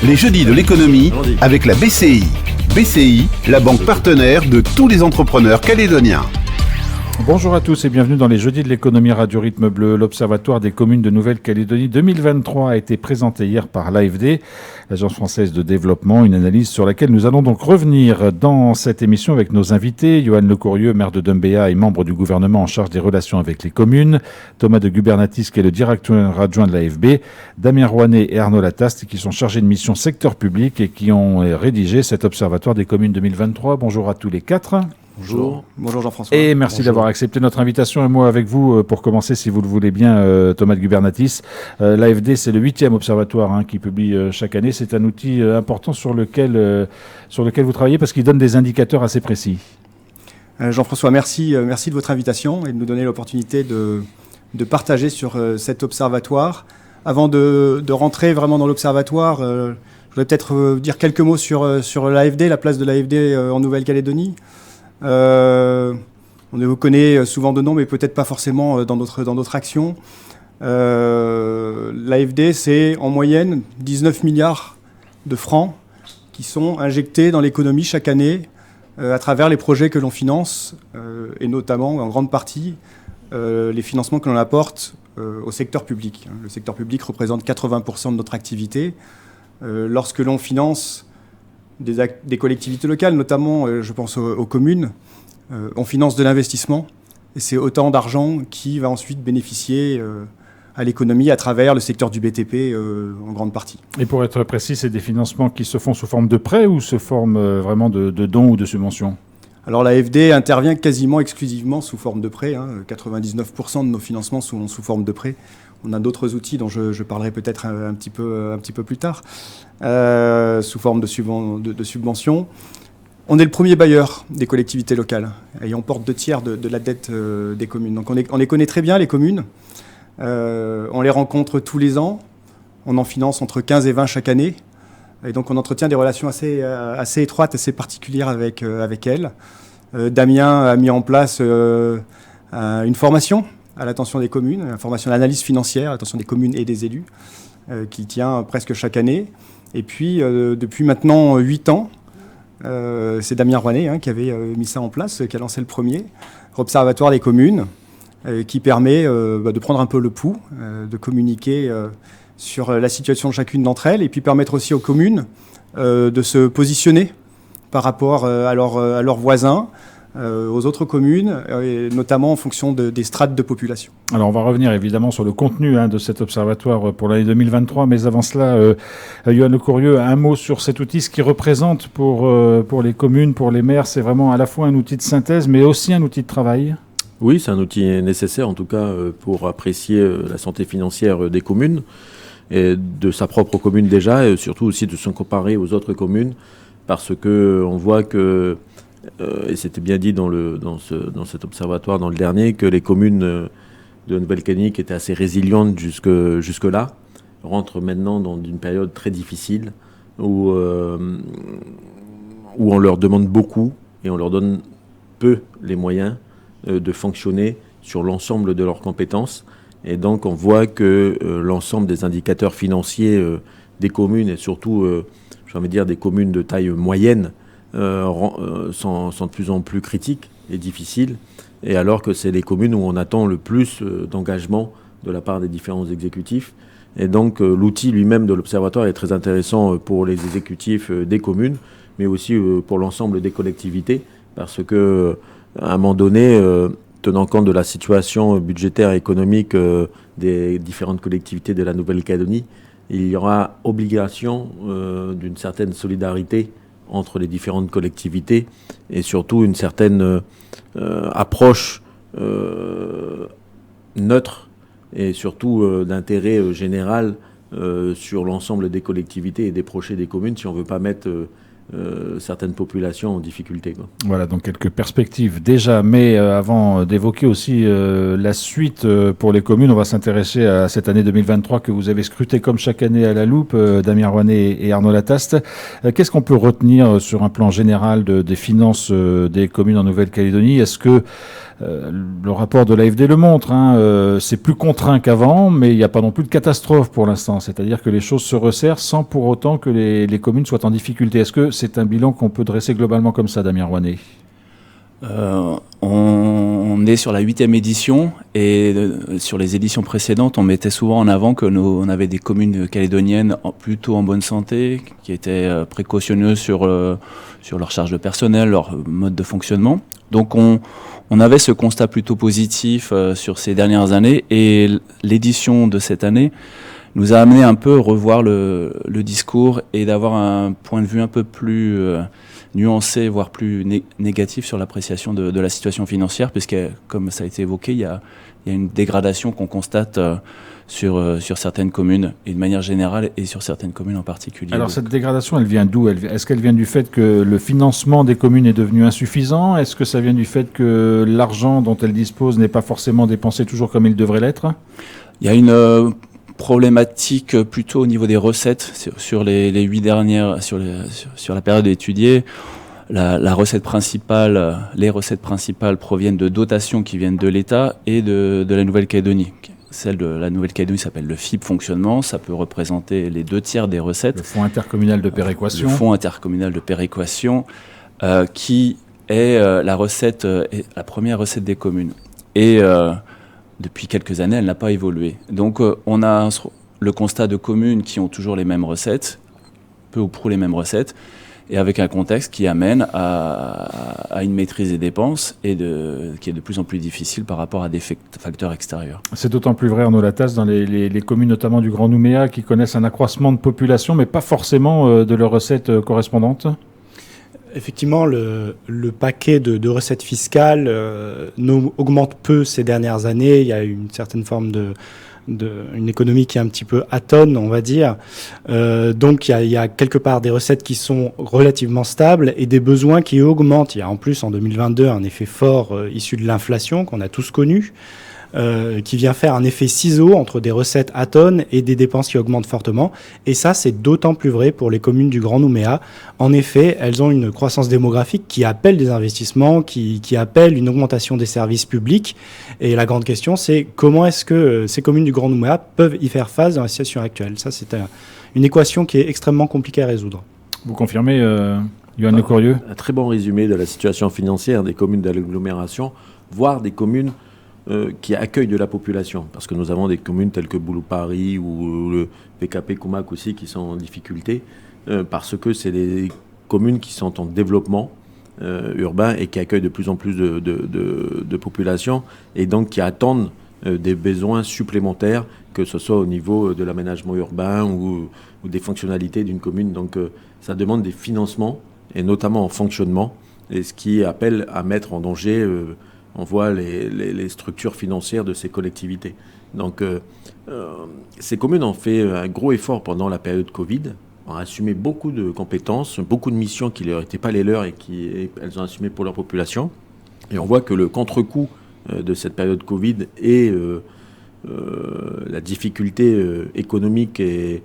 Les jeudis de l'économie avec la BCI. BCI, la banque partenaire de tous les entrepreneurs calédoniens. Bonjour à tous et bienvenue dans les jeudis de l'économie Radio Rythme Bleu. L'Observatoire des communes de Nouvelle-Calédonie 2023 a été présenté hier par l'AFD, l'Agence française de développement, une analyse sur laquelle nous allons donc revenir dans cette émission avec nos invités. Johan Lecourrieux, maire de Doumbéa et membre du gouvernement en charge des relations avec les communes. Thomas de Gubernatis, qui est le directeur adjoint de l'AFB. Damien Rouanet et Arnaud Lataste, qui sont chargés de mission secteur public et qui ont rédigé cet Observatoire des communes 2023. Bonjour à tous les quatre. Bonjour. Bonjour Jean-François. Et merci d'avoir accepté notre invitation. Un mot avec vous pour commencer, si vous le voulez bien, Thomas de Gubernatis. L'AFD, c'est le 8e observatoire qui publie chaque année. C'est un outil important sur lequel vous travaillez parce qu'il donne des indicateurs assez précis. Jean-François, merci de votre invitation et de nous donner l'opportunité de partager sur cet observatoire. Avant de rentrer vraiment dans l'observatoire, je voudrais peut-être dire quelques mots sur l'AFD, la place de l'AFD en Nouvelle-Calédonie. On vous connaît souvent de nom, mais peut-être pas forcément dans notre action. L'AFD, c'est en moyenne 19 milliards de francs qui sont injectés dans l'économie chaque année à travers les projets que l'on finance, et notamment, en grande partie, les financements que l'on apporte au secteur public. Le secteur public représente 80% de notre activité. Lorsque l'on finance des collectivités locales, notamment, je pense aux communes, on finance de l'investissement et c'est autant d'argent qui va ensuite bénéficier à l'économie à travers le secteur du BTP en grande partie. Et pour être précis, c'est des financements qui se font sous forme de prêts ou se forment vraiment de dons ou de subventions ? Alors l'AFD intervient quasiment exclusivement sous forme de prêts. 99% de nos financements sont sous forme de prêts. On a d'autres outils dont je parlerai peut-être un petit peu plus tard, sous forme de subventions. On est le premier bailleur des collectivités locales et on porte 2/3 de la dette des communes. Donc on les connaît très bien, les communes. On les rencontre tous les ans. On en finance entre 15 et 20 chaque année. Et donc on entretient des relations assez étroites, assez particulières avec elles. Damien a mis en place une formation à l'attention des communes, une formation d'analyse financière à l'attention des communes et des élus, qui tient presque chaque année. Et puis, depuis maintenant 8 ans, c'est Damien Rouanet qui avait mis ça en place, qui a lancé le premier observatoire des communes, qui permet de prendre un peu le pouls, de communiquer sur la situation de chacune d'entre elles, et puis permettre aussi aux communes de se positionner par rapport à leurs voisins, aux autres communes, et notamment en fonction des strates de population. Alors on va revenir évidemment sur le contenu de cet observatoire pour l'année 2023, mais avant cela, Johan Lecourrieux, un mot sur cet outil, ce qu'il représente pour les communes, pour les maires. C'est vraiment à la fois un outil de synthèse, mais aussi un outil de travail. Oui, c'est un outil nécessaire en tout cas pour apprécier la santé financière des communes, et de sa propre commune déjà, et surtout aussi de se comparer aux autres communes, parce qu'on voit que et c'était bien dit dans cet observatoire, dans le dernier, que les communes de Nouvelle-Calédonie qui étaient assez résilientes jusque-là rentrent maintenant dans une période très difficile où on leur demande beaucoup et on leur donne peu les moyens de fonctionner sur l'ensemble de leurs compétences. Et donc on voit que l'ensemble des indicateurs financiers des communes, et surtout j'ai envie de dire des communes de taille moyenne, sont de plus en plus critiques et difficiles, et alors que c'est les communes où on attend le plus d'engagement de la part des différents exécutifs. Et donc l'outil lui-même de l'Observatoire est très intéressant pour les exécutifs des communes, mais aussi pour l'ensemble des collectivités, parce que à un moment donné, tenant compte de la situation budgétaire et économique des différentes collectivités de la Nouvelle-Calédonie, il y aura obligation d'une certaine solidarité entre les différentes collectivités, et surtout une certaine approche neutre et surtout d'intérêt général sur l'ensemble des collectivités et des projets des communes, si on ne veut pas mettre certaines populations en difficulté, quoi. Voilà, donc quelques perspectives déjà, mais avant d'évoquer aussi la suite pour les communes, on va s'intéresser à cette année 2023 que vous avez scrutée comme chaque année à la loupe, Damien Rouanet et Arnaud Lataste. Qu'est-ce qu'on peut retenir sur un plan général des finances des communes en Nouvelle-Calédonie ? Est-ce que Le rapport de l'AFD le montre, c'est plus contraint qu'avant, mais il n'y a pas non plus de catastrophe pour l'instant. C'est-à-dire que les choses se resserrent sans pour autant que les communes soient en difficulté. Est-ce que c'est un bilan qu'on peut dresser globalement comme ça, Damien Rouanet ? On est sur la 8e édition et sur les éditions précédentes, on mettait souvent en avant que on avait des communes calédoniennes plutôt en bonne santé, qui étaient précautionneuses sur leur charge de personnel, leur mode de fonctionnement. Donc on avait ce constat plutôt positif sur ces dernières années et l'édition de cette année nous a amené un peu à revoir le discours et d'avoir un point de vue un peu plus nuancé, voire plus négatif sur l'appréciation de la situation financière, puisque, comme ça a été évoqué, il y a une dégradation qu'on constate sur certaines communes, et de manière générale, et sur certaines communes en particulier. Alors cette dégradation, elle vient d'où ? Est-ce qu'elle vient du fait que le financement des communes est devenu insuffisant ? Est-ce que ça vient du fait que l'argent dont elles disposent n'est pas forcément dépensé toujours comme il devrait l'être ? Il y a une problématique plutôt au niveau des recettes sur les 8 dernières, sur la période étudiée. Les recettes principales proviennent de dotations qui viennent de l'État et de la Nouvelle-Calédonie. Celle de la Nouvelle-Calédonie s'appelle le FIP fonctionnement, ça peut représenter les 2/3 des recettes. Le Fonds intercommunal de péréquation. Le Fonds intercommunal de péréquation, qui est la première recette des communes. Et depuis quelques années, elle n'a pas évolué. Donc on a le constat de communes qui ont toujours les mêmes recettes, peu ou prou les mêmes recettes, et avec un contexte qui amène à une maîtrise des dépenses qui est de plus en plus difficile par rapport à des facteurs extérieurs. C'est d'autant plus vrai, Arnaud Lattasse, dans les communes notamment du Grand Nouméa qui connaissent un accroissement de population, mais pas forcément de leurs recettes correspondantes. Effectivement, le paquet de recettes fiscales augmente peu ces dernières années. Il y a une certaine forme une économie qui est un petit peu atone, on va dire. Donc il y a quelque part des recettes qui sont relativement stables et des besoins qui augmentent. Il y a en plus en 2022 un effet fort issu de l'inflation qu'on a tous connu, qui vient faire un effet ciseau entre des recettes atones et des dépenses qui augmentent fortement. Et ça, c'est d'autant plus vrai pour les communes du Grand Nouméa. En effet, elles ont une croissance démographique qui appelle des investissements, qui appelle une augmentation des services publics. Et la grande question, c'est comment est-ce que ces communes du Grand Nouméa peuvent y faire face dans la situation actuelle ? Ça, c'est une équation qui est extrêmement compliquée à résoudre. Vous confirmez, Yohan Le Corieux ? Un très bon résumé de la situation financière des communes de l'agglomération, voire des communes qui accueillent de la population. Parce que nous avons des communes telles que Boulou-Paris ou le PKP Koumak aussi qui sont en difficulté, parce que c'est des communes qui sont en développement urbain et qui accueillent de plus en plus de population et donc qui attendent des besoins supplémentaires, que ce soit au niveau de l'aménagement urbain ou des fonctionnalités d'une commune. Donc ça demande des financements, et notamment en fonctionnement, et ce qui appelle à mettre en danger on voit les structures financières de ces collectivités. Donc, ces communes ont fait un gros effort pendant la période Covid, ont assumé beaucoup de compétences, beaucoup de missions qui ne leur étaient pas les leurs et elles ont assumé pour leur population. Et on voit que le contre-coup de cette période Covid et la difficulté économique et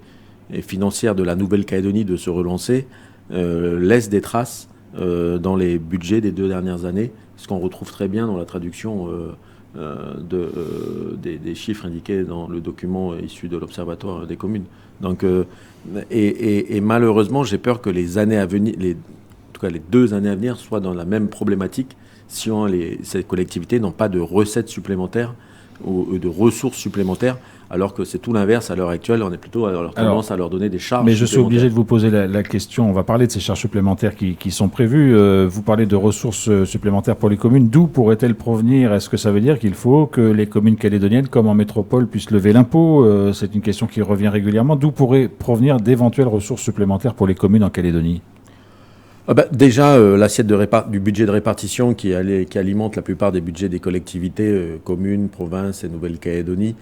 financière de la Nouvelle-Calédonie de se relancer laisse des traces dans les budgets des 2 dernières années, ce qu'on retrouve très bien dans la traduction des chiffres indiqués dans le document issu de l'Observatoire des communes. Donc, et malheureusement, j'ai peur que les années à venir, en tout cas les 2 années à venir, soient dans la même problématique si ces collectivités n'ont pas de recettes supplémentaires ou de ressources supplémentaires, alors que c'est tout l'inverse à l'heure actuelle. On est plutôt à leur tendance à leur donner des charges. Mais je suis obligé de vous poser la question. On va parler de ces charges supplémentaires qui sont prévues. Vous parlez de ressources supplémentaires pour les communes. D'où pourraient-elles provenir ? Est-ce que ça veut dire qu'il faut que les communes calédoniennes, comme en métropole, puissent lever l'impôt ? C'est une question qui revient régulièrement. D'où pourraient provenir d'éventuelles ressources supplémentaires pour les communes en Calédonie ? Déjà, l'assiette du budget de répartition qui alimente la plupart des budgets des collectivités, communes, provinces et Nouvelle-Calédonie,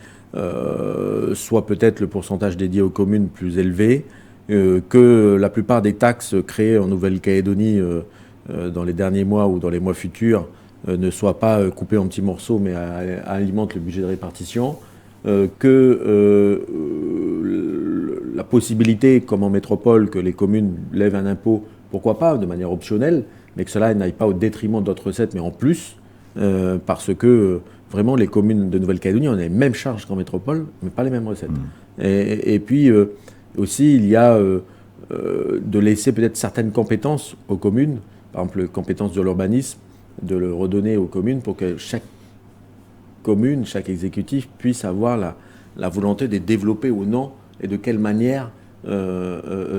soit peut-être le pourcentage dédié aux communes plus élevé, que la plupart des taxes créées en Nouvelle-Calédonie dans les derniers mois ou dans les mois futurs ne soient pas coupées en petits morceaux mais alimentent le budget de répartition, que la possibilité, comme en métropole, que les communes lèvent un impôt, pourquoi pas, de manière optionnelle, mais que cela n'aille pas au détriment d'autres recettes, mais en plus, parce que vraiment les communes de Nouvelle-Calédonie ont les mêmes charges qu'en métropole, mais pas les mêmes recettes. Et puis aussi, il y a de laisser peut-être certaines compétences aux communes, par exemple les compétences de l'urbanisme, de le redonner aux communes pour que chaque commune, chaque exécutif puisse avoir la volonté de développer ou non, et de quelle manière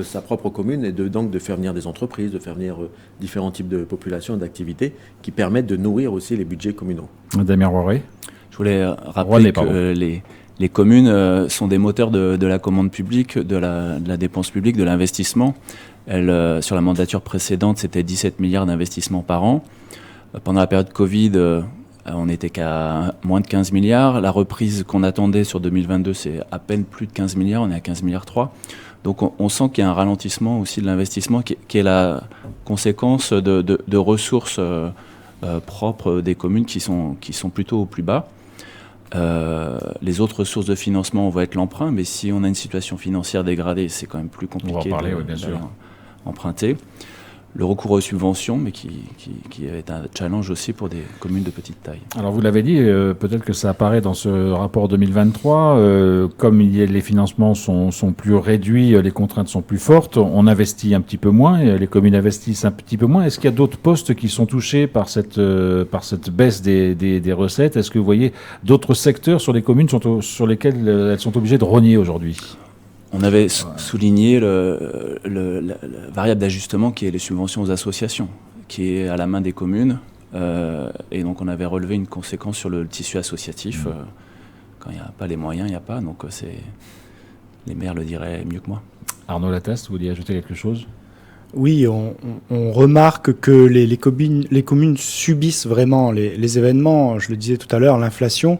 sa propre commune, et donc de faire venir des entreprises, de faire venir différents types de populations et d'activités qui permettent de nourrir aussi les budgets communaux. Damien Roiret. Je voulais rappeler que les communes sont des moteurs de la commande publique, de la dépense publique, de l'investissement. Sur la mandature précédente, c'était 17 milliards d'investissements par an. Pendant la période Covid, on n'était qu'à moins de 15 milliards. La reprise qu'on attendait sur 2022, c'est à peine plus de 15 milliards. On est à 15 milliards 3. Donc on sent qu'il y a un ralentissement aussi de l'investissement qui est la conséquence de ressources propres des communes qui sont plutôt au plus bas. Les autres sources de financement vont être l'emprunt, mais si on a une situation financière dégradée, c'est quand même plus compliqué d'emprunter. Le recours aux subventions, mais qui est un challenge aussi pour des communes de petite taille. Alors vous l'avez dit, peut-être que ça apparaît dans ce rapport 2023, comme les financements sont plus réduits, les contraintes sont plus fortes, on investit un petit peu moins, les communes investissent un petit peu moins. Est-ce qu'il y a d'autres postes qui sont touchés par cette baisse des recettes? Est-ce que vous voyez d'autres secteurs sur les communes sur lesquels elles sont obligées de rogner aujourd'hui? On avait souligné la variable d'ajustement qui est les subventions aux associations, qui est à la main des communes. Et donc on avait relevé une conséquence sur le tissu associatif. Quand il n'y a pas les moyens, il n'y a pas. Donc les maires le diraient mieux que moi. Arnaud Lataste, vous vouliez ajouter quelque chose ? Oui, on remarque que les communes subissent vraiment les événements, je le disais tout à l'heure, l'inflation.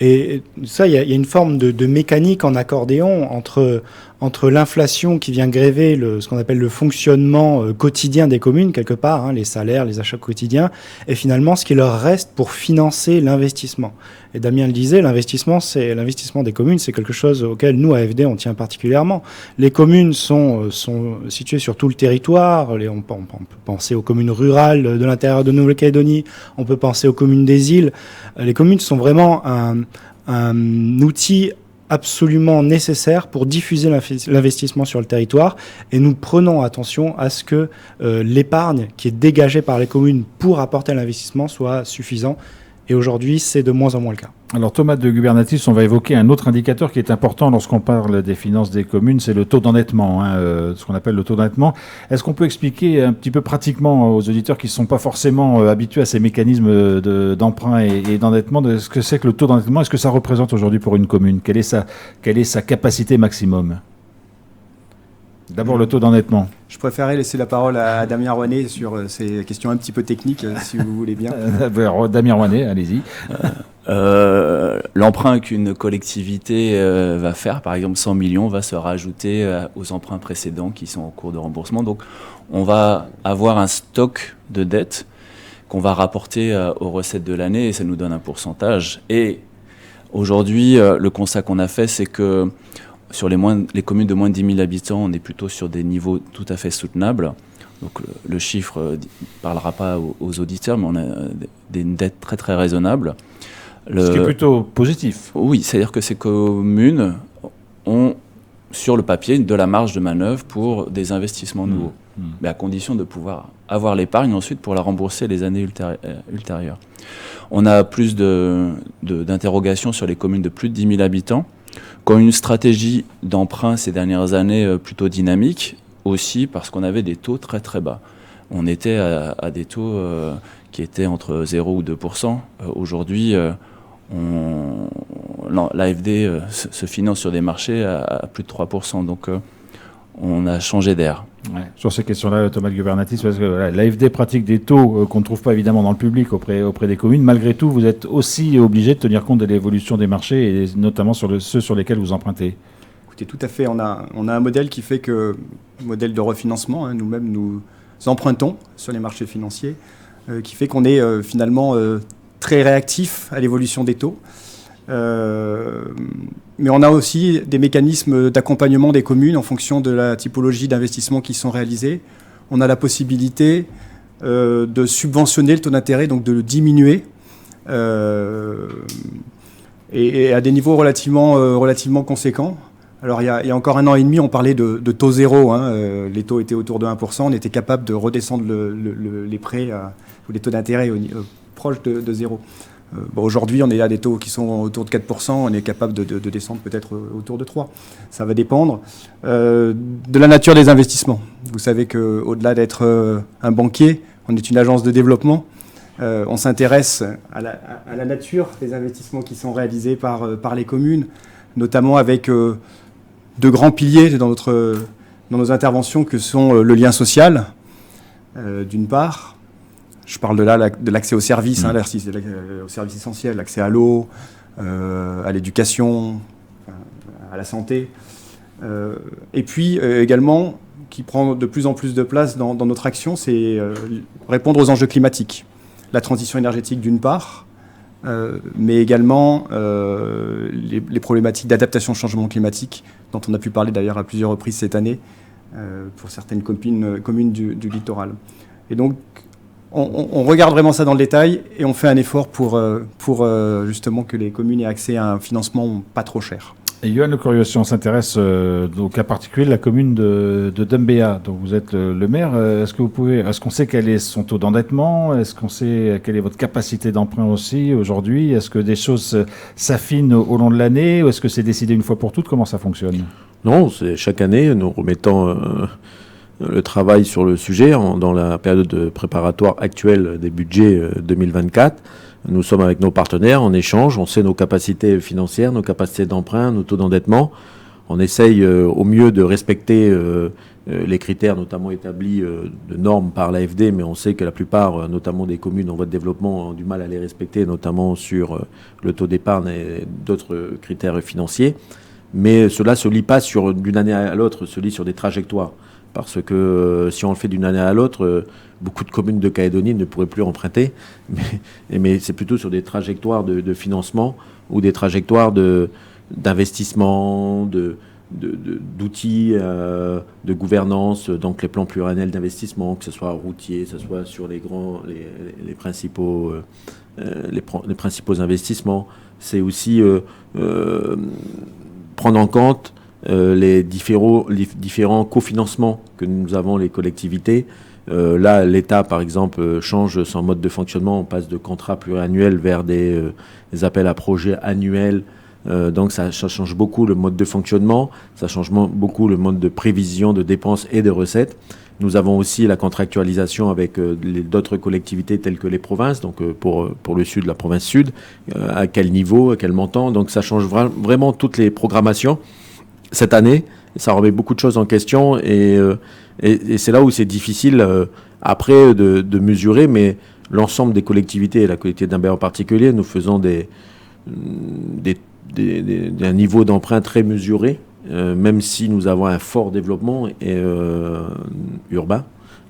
Et ça, il y a une forme de mécanique en accordéon entre l'inflation qui vient gréver ce qu'on appelle le fonctionnement quotidien des communes, quelque part, les salaires, les achats quotidiens, et finalement ce qui leur reste pour financer l'investissement. Et Damien le disait, l'investissement des communes, c'est quelque chose auquel nous, à AFD, on tient particulièrement. Les communes sont situées sur tout le territoire. On peut penser aux communes rurales de l'intérieur de Nouvelle-Calédonie, on peut penser aux communes des îles. Les communes sont vraiment un outil absolument nécessaire pour diffuser l'investissement sur le territoire, et nous prenons attention à ce que l'épargne qui est dégagée par les communes pour apporter l'investissement soit suffisant. Et aujourd'hui, c'est de moins en moins le cas. Alors Thomas de Gubernatis, on va évoquer un autre indicateur qui est important lorsqu'on parle des finances des communes, c'est le taux d'endettement, ce qu'on appelle le taux d'endettement. Est-ce qu'on peut expliquer un petit peu pratiquement aux auditeurs qui ne sont pas forcément habitués à ces mécanismes d'emprunt et d'endettement, de ce que c'est que le taux d'endettement? Est-ce que ça représente aujourd'hui pour une commune? Quelle est sa capacité maximum? D'abord le taux d'endettement. Je préférais laisser la parole à Damien Rouanet sur ces questions un petit peu techniques, si vous voulez bien. Damien Rouanet, allez-y. L'emprunt qu'une collectivité va faire, par exemple 100 millions, va se rajouter aux emprunts précédents qui sont en cours de remboursement. Donc on va avoir un stock de dettes qu'on va rapporter aux recettes de l'année, et ça nous donne un pourcentage. Et aujourd'hui, le constat qu'on a fait, c'est que sur les communes de moins de 10 000 habitants, on est plutôt sur des niveaux tout à fait soutenables. Donc le chiffre ne parlera pas aux auditeurs, mais on a des dettes très très raisonnables. Ce qui est plutôt positif. Oui, c'est-à-dire que ces communes ont sur le papier de la marge de manœuvre pour des investissements nouveaux, mais à condition de pouvoir avoir l'épargne ensuite pour la rembourser les années ultérieures. On a plus d'interrogations sur les communes de plus de 10 000 habitants, qui ont une stratégie d'emprunt ces dernières années plutôt dynamique, aussi parce qu'on avait des taux très très bas. On était à des taux qui étaient entre 0 ou 2%. Aujourd'hui, l'AFD se finance sur des marchés à plus de 3%. Donc on a changé d'air. Ouais. Sur ces questions-là, Thomas de Gubernatis, parce que l'AFD pratique des taux qu'on ne trouve pas évidemment dans le public auprès des communes. Malgré tout, vous êtes aussi obligé de tenir compte de l'évolution des marchés, et notamment sur ceux sur lesquels vous empruntez. Écoutez, tout à fait. On a un modèle qui fait que, modèle de refinancement, nous-mêmes nous empruntons sur les marchés financiers, qui fait qu'on est finalement très réactif à l'évolution des taux. Mais on a aussi des mécanismes d'accompagnement des communes en fonction de la typologie d'investissements qui sont réalisés. On a la possibilité de subventionner le taux d'intérêt, donc de le diminuer et à des niveaux relativement conséquents. Alors il y a encore 1 an et demi, on parlait de taux zéro. Les taux étaient autour de 1%. On était capable de redescendre les prêts ou les taux d'intérêt proches de zéro. Aujourd'hui, on est à des taux qui sont autour de 4%. On est capable de descendre peut-être autour de 3%. Ça va dépendre de la nature des investissements. Vous savez qu'au-delà d'être un banquier, on est une agence de développement. On s'intéresse à la nature des investissements qui sont réalisés par les communes, notamment avec de grands piliers dans nos interventions que sont le lien social, d'une part. Je parle de l'accès aux services, aux services essentiels, l'accès à l'eau, à l'éducation, à la santé. Et puis également, qui prend de plus en plus de place dans notre action, c'est répondre aux enjeux climatiques. La transition énergétique d'une part, mais également les problématiques d'adaptation au changement climatique, dont on a pu parler d'ailleurs à plusieurs reprises cette année, pour certaines communes du littoral. Et donc, on regarde vraiment ça dans le détail et on fait un effort pour justement que les communes aient accès à un financement pas trop cher. Et Yoann Le Coriot, si on s'intéresse au cas particulier de la commune de Dumbéa, dont vous êtes le maire, est-ce qu'on sait quel est son taux d'endettement? Est-ce qu'on sait quelle est votre capacité d'emprunt aussi aujourd'hui? Est-ce que des choses s'affinent au long de l'année ou est-ce que c'est décidé une fois pour toutes? Comment ça fonctionne? Non, c'est chaque année, nous remettons le travail sur le sujet dans la période préparatoire actuelle des budgets 2024. Nous sommes avec nos partenaires en échange, on sait nos capacités financières, nos capacités d'emprunt, nos taux d'endettement. On essaye au mieux de respecter les critères notamment établis de normes par l'AFD, mais on sait que la plupart, notamment des communes en voie de développement, ont du mal à les respecter, notamment sur le taux d'épargne et d'autres critères financiers. Mais cela ne se lit pas d'une année à l'autre, se lit sur des trajectoires. Parce que si on le fait d'une année à l'autre, beaucoup de communes de Calédonie ne pourraient plus emprunter. Mais c'est plutôt sur des trajectoires de financement ou des trajectoires d'investissement, d'outils de gouvernance, donc les plans pluriannuels d'investissement, que ce soit routier, que ce soit sur les principaux investissements. C'est aussi prendre en compte les différents cofinancements que nous avons, les collectivités. Là, l'État, par exemple, change son mode de fonctionnement. On passe de contrats pluriannuels vers des appels à projets annuels. Donc, ça change beaucoup le mode de fonctionnement. Ça change beaucoup le mode de prévision de dépenses et de recettes. Nous avons aussi la contractualisation avec d'autres collectivités telles que les provinces. Donc, pour le sud, la province sud, à quel niveau, à quel montant. Donc, ça change vraiment toutes les programmations. Cette année, ça remet beaucoup de choses en question et c'est là où c'est difficile après de mesurer, mais l'ensemble des collectivités, et la collectivité d'Ambert en particulier, nous faisons un niveau d'emprunt très mesuré, même si nous avons un fort développement urbain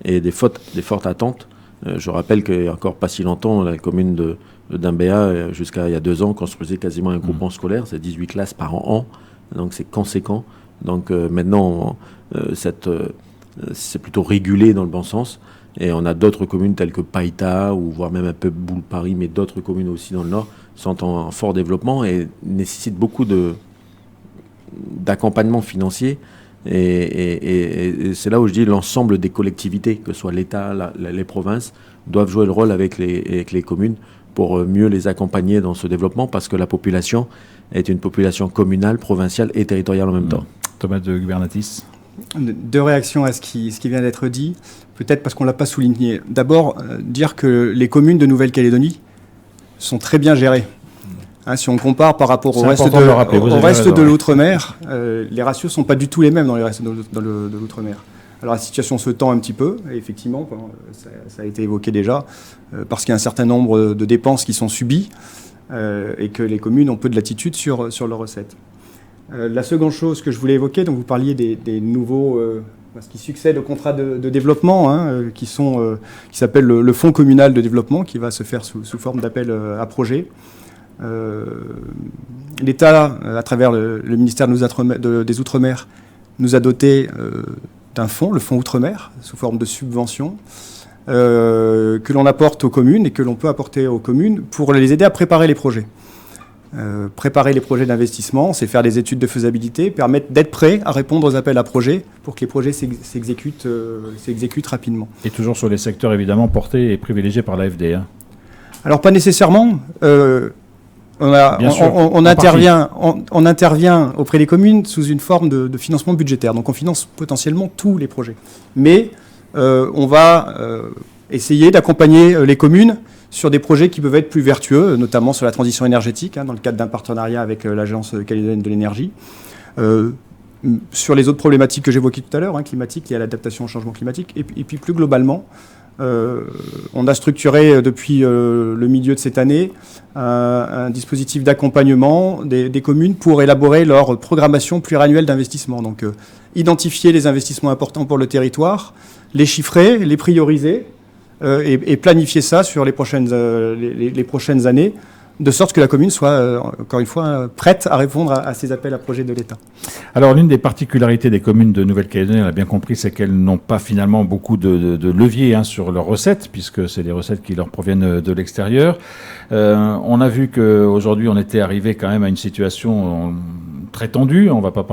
et des fortes attentes. Je rappelle qu'il n'y a encore pas si longtemps, la commune de Dumbéa, jusqu'à il y a 2 ans, construisait quasiment un groupement scolaire, c'est 18 classes par an. Donc c'est conséquent. Donc maintenant, c'est plutôt régulé dans le bon sens. Et on a d'autres communes telles que Païta, ou voire même un peu Boule-Paris, mais d'autres communes aussi dans le Nord, sont en fort développement et nécessitent beaucoup d'accompagnement financier. Et c'est là où je dis l'ensemble des collectivités, que ce soit l'État, les provinces, doivent jouer le rôle avec les communes pour mieux les accompagner dans ce développement, parce que la population est une population communale, provinciale et territoriale en même temps. Thomas de Gubernatis. 2 réactions à ce qui vient d'être dit, peut-être parce qu'on ne l'a pas souligné. D'abord, dire que les communes de Nouvelle-Calédonie sont très bien gérées. Si on compare par rapport au reste de l'outre-mer, les ratios ne sont pas du tout les mêmes dans le reste de l'outre-mer. Alors la situation se tend un petit peu, et effectivement, ça a été évoqué déjà, parce qu'il y a un certain nombre de dépenses qui sont subies et que les communes ont peu de latitude sur leurs recettes. La seconde chose que je voulais évoquer, donc vous parliez des nouveaux, ce qui succède au contrat de développement, qui s'appelle le Fonds communal de développement, qui va se faire sous forme d'appel à projet. L'État, à travers le ministère des Outre-mer, nous a doté d'un fonds, le fonds Outre-mer, sous forme de subvention, que l'on apporte aux communes et que l'on peut apporter aux communes pour les aider à préparer les projets. Préparer les projets d'investissement, c'est faire des études de faisabilité, permettre d'être prêt à répondre aux appels à projets pour que les projets s'exécutent rapidement. Et toujours sur les secteurs évidemment portés et privilégiés par l'AFD. Hein. Alors pas nécessairement. On intervient auprès des communes sous une forme de financement budgétaire. Donc on finance potentiellement tous les projets. Mais on va essayer d'accompagner les communes sur des projets qui peuvent être plus vertueux, notamment sur la transition énergétique, dans le cadre d'un partenariat avec l'Agence calédonienne de l'énergie. Sur les autres problématiques que j'évoquais tout à l'heure, climatiques, liées à l'adaptation au changement climatique. Et puis plus globalement, on a structuré depuis le milieu de cette année un dispositif d'accompagnement des communes pour élaborer leur programmation pluriannuelle d'investissement. Donc identifier les investissements importants pour le territoire, les chiffrer, les prioriser et planifier ça sur les prochaines années, de sorte que la commune soit, encore une fois, prête à répondre à ces appels à projets de l'État. Alors, l'une des particularités des communes de Nouvelle-Calédonie, on a bien compris, c'est qu'elles n'ont pas finalement beaucoup de leviers sur leurs recettes, puisque c'est des recettes qui leur proviennent de l'extérieur. On a vu qu'aujourd'hui, on était arrivé quand même à une situation très tendue. On ne va pas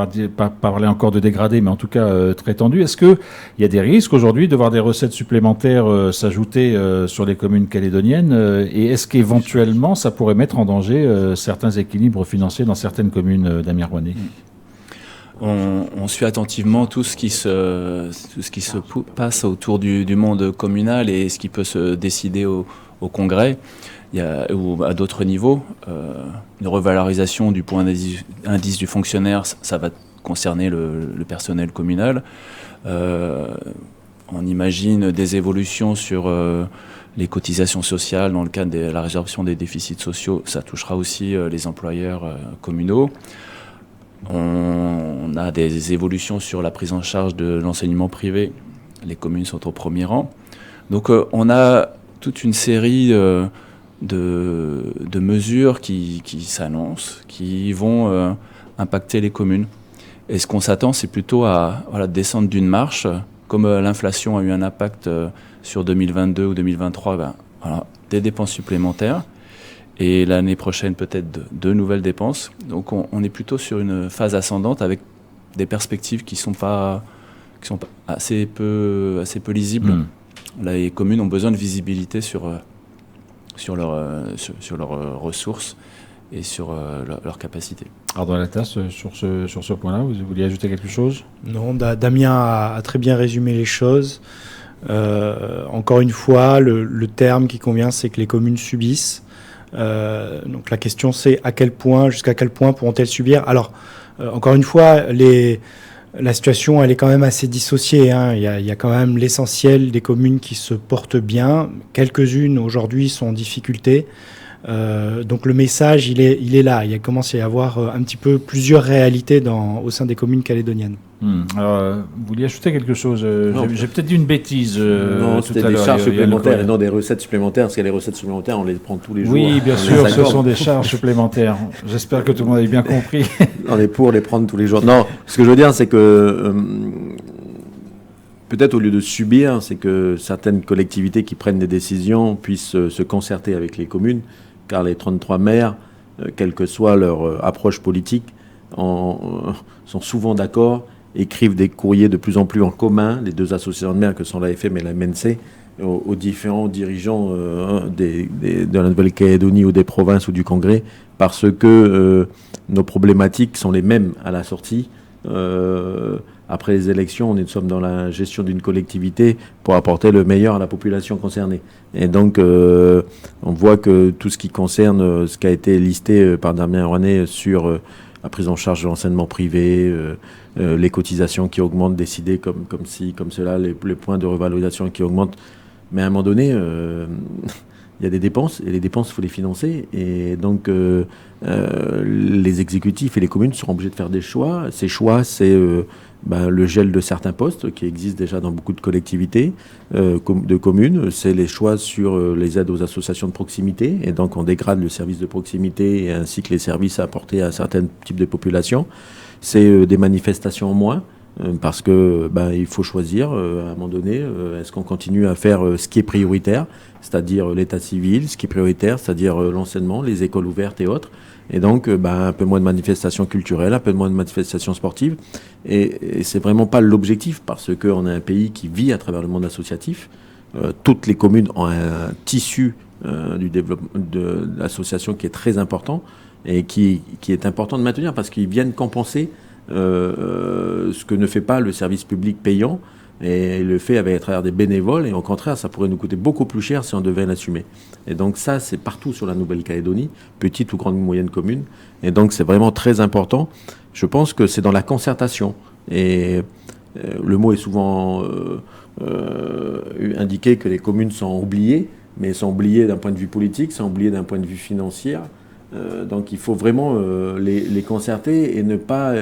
parler encore de dégradé, mais en tout cas très tendue. Est-ce qu'il y a des risques aujourd'hui de voir des recettes supplémentaires s'ajouter sur les communes calédoniennes et est-ce qu'éventuellement, ça pourrait mettre en danger certains équilibres financiers dans certaines communes d'Amir-Rouanais? On suit attentivement tout ce qui se passe autour du monde communal et ce qui peut se décider au Congrès ou à d'autres niveaux. Une revalorisation du point d'indice du fonctionnaire, ça va concerner le personnel communal. On imagine des évolutions sur les cotisations sociales dans le cadre de la résorption des déficits sociaux. Ça touchera aussi les employeurs communaux. On a des évolutions sur la prise en charge de l'enseignement privé. Les communes sont au premier rang. Donc on a toute une série de mesures qui s'annoncent, qui vont impacter les communes. Et ce qu'on s'attend, c'est plutôt à descendre d'une marche. Comme l'inflation a eu un impact sur 2022 ou 2023, des dépenses supplémentaires. Et l'année prochaine, peut-être de nouvelles dépenses. Donc on est plutôt sur une phase ascendante avec des perspectives qui sont assez peu lisibles. Les communes ont besoin de visibilité sur leurs ressources et sur leurs capacités. Alors dans la tasse, sur ce point-là, vous vouliez ajouter quelque chose? Non, Damien a très bien résumé les choses. Encore une fois, le terme qui convient, c'est que les communes subissent. Donc la question, c'est jusqu'à quel point pourront-elles subir? Alors, encore une fois, la situation, elle est quand même assez dissociée. Il y a quand même l'essentiel des communes qui se portent bien. Quelques-unes, aujourd'hui, sont en difficulté. Donc le message, il est là. Il commence à y avoir un petit peu plusieurs réalités au sein des communes calédoniennes. Alors, vous vouliez ajouter quelque chose? J'ai peut-être dit une bêtise non, tout c'était à des l'heure. charges supplémentaires et non des recettes supplémentaires, parce que les recettes supplémentaires, on les prend tous les jours. Oui, bien sûr, ce sont des charges supplémentaires. J'espère que tout le monde a bien compris. On est pour les prendre tous les jours. Non, ce que je veux dire, c'est que peut-être au lieu de subir, c'est que certaines collectivités qui prennent des décisions puissent se concerter avec les communes, car les 33 maires, quelle que soit leur approche politique, sont souvent d'accord, écrivent des courriers de plus en plus en commun, les deux associations de maires que sont l'AFM et la MNC, aux différents dirigeants de la Nouvelle-Calédonie ou des provinces ou du Congrès, parce que nos problématiques sont les mêmes à la sortie. Après les élections, nous sommes dans la gestion d'une collectivité pour apporter le meilleur à la population concernée. Et donc, on voit que tout ce qui concerne ce qui a été listé par Damien Rouanais sur la prise en charge de l'enseignement privé, les cotisations qui augmentent, décidées comme ci, comme cela, les points de revalorisation qui augmentent. Mais à un moment donné, il y a des dépenses, et les dépenses, il faut les financer. Et donc, les exécutifs et les communes seront obligés de faire des choix. Ces choix, c'est le gel de certains postes qui existent déjà dans beaucoup de collectivités, de communes. C'est les choix sur les aides aux associations de proximité. Et donc, on dégrade le service de proximité ainsi que les services à apporter à certains types de populations. C'est des manifestations en moins. parce que il faut choisir à un moment donné, est-ce qu'on continue à faire ce qui est prioritaire, c'est-à-dire l'état civil, ce qui est prioritaire, c'est-à-dire l'enseignement, les écoles ouvertes et autres, et donc un peu moins de manifestations culturelles, un peu moins de manifestations sportives, et c'est vraiment pas l'objectif, parce qu'on est un pays qui vit à travers le monde associatif. Toutes les communes ont un tissu du développement de l'association qui est très important et qui est important de maintenir, parce qu'ils viennent compenser ce que ne fait pas le service public payant, et le fait avec à travers des bénévoles, et au contraire ça pourrait nous coûter beaucoup plus cher si on devait l'assumer. Et donc ça, c'est partout sur la Nouvelle-Calédonie, petite ou grande ou moyenne commune, et donc c'est vraiment très important. Je pense que c'est dans la concertation, et le mot est souvent indiqué que les communes sont oubliées, mais sont oubliées d'un point de vue politique, sont oubliées d'un point de vue financier, donc il faut vraiment les concerter et ne pas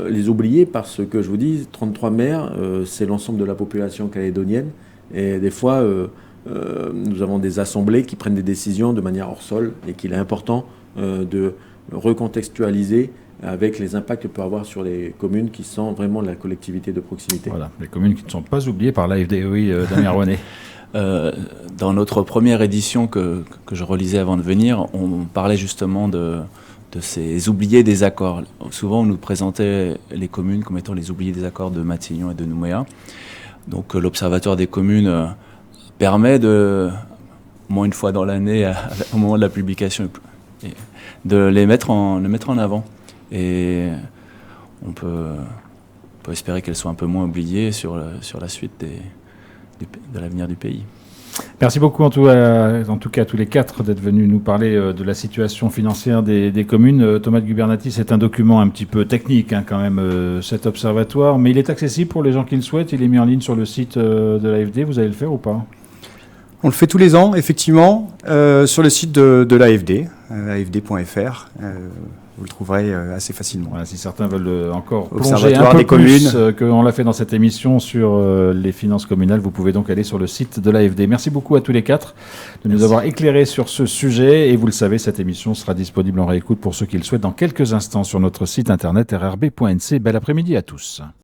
les oublier, parce que je vous dis, 33 maires, c'est l'ensemble de la population calédonienne, et des fois nous avons des assemblées qui prennent des décisions de manière hors sol, et qu'il est important de recontextualiser avec les impacts que peut avoir sur les communes qui sont vraiment la collectivité de proximité. Voilà, les communes qui ne sont pas oubliées par l'AFD, oui, Damien Rouanet. Dans notre première édition que je relisais avant de venir, on parlait justement de ces oubliés des accords. Souvent, on nous présentait les communes comme étant les oubliés des accords de Matignon et de Nouméa. Donc, l'Observatoire des communes permet au moins une fois dans l'année, au moment de la publication, de les mettre en avant. Et on peut espérer qu'elles soient un peu moins oubliées sur la suite de l'avenir du pays. Merci beaucoup en tout cas à tous les quatre d'être venus nous parler de la situation financière des communes. Thomas de Gubernati, c'est un document un petit peu technique quand même, cet observatoire, mais il est accessible pour les gens qui le souhaitent. Il est mis en ligne sur le site de l'AFD. Vous allez le faire ou pas ? On le fait tous les ans, effectivement, sur le site de l'AFD, afd.fr. Vous le trouverez assez facilement. Voilà, si certains veulent encore plonger un peu plus qu'on l'a fait dans cette émission sur les finances communales, vous pouvez donc aller sur le site de l'AFD. Merci beaucoup à tous les quatre de nous avoir éclairés sur ce sujet. Et vous le savez, cette émission sera disponible en réécoute pour ceux qui le souhaitent dans quelques instants sur notre site internet rrb.nc. Bel après-midi à tous.